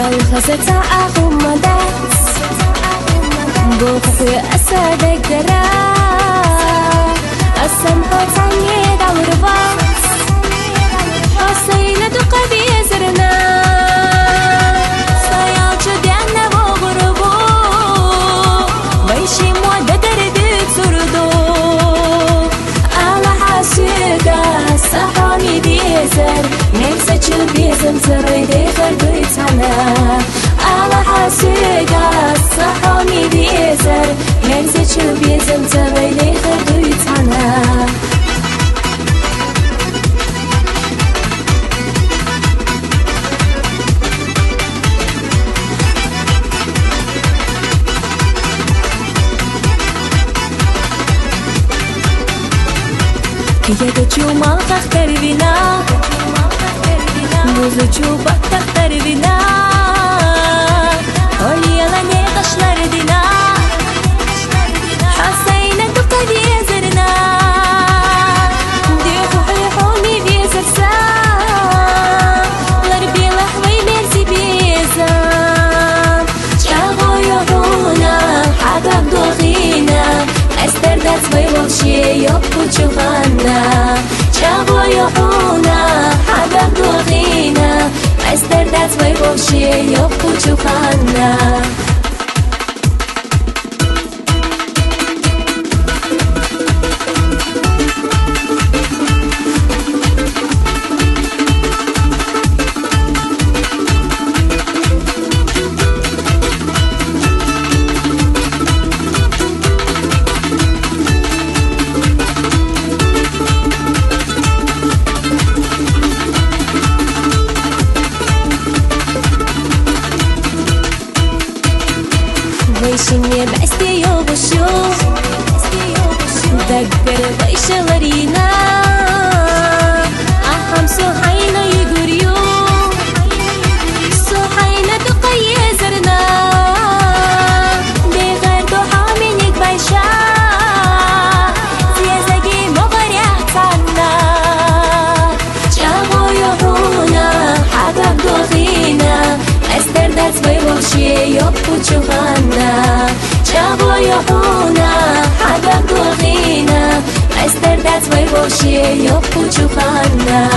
الخزة أغمضت بوقف أسدك درا السمحة عني دور باص أصيلة قبي زرنا سيالش دينا بغربو ويشي مودة دردك سردو Алахья Соьга صحاني بيزر نفسي تشوف بيزم سريدي خربت أنا Алахья Соьга صحاني بيزر نفسي تشوف بيزم سريدي خربت أنا يا تشوما تختار بنا موزو تشوبك تختار بنا قولي يلا نتشلر دينا حسينا تقدي يزرنا دي حوحي بيزرسا غربي لحوي بيرسي بيزا شاغو يهونا حقك دوغينا استردت ويوشي يبقو تشوفانا شاغو يهونا حقك دوغينا استردت ويوشي يبقو تشوفانا ويشني بأستي يوبشو دقر ويشغرينا أهم سوحينا يقريو سوحينا تقيزرنا دي غير دوحامينيك بايشا زيزاقي مغريح تانا شاغو يهونا حقك دوغينا استردت ويوشي يبقو تشوفانا شاغو يهونا حقك دوغينا استردت ويوشي يبقو تشوفانا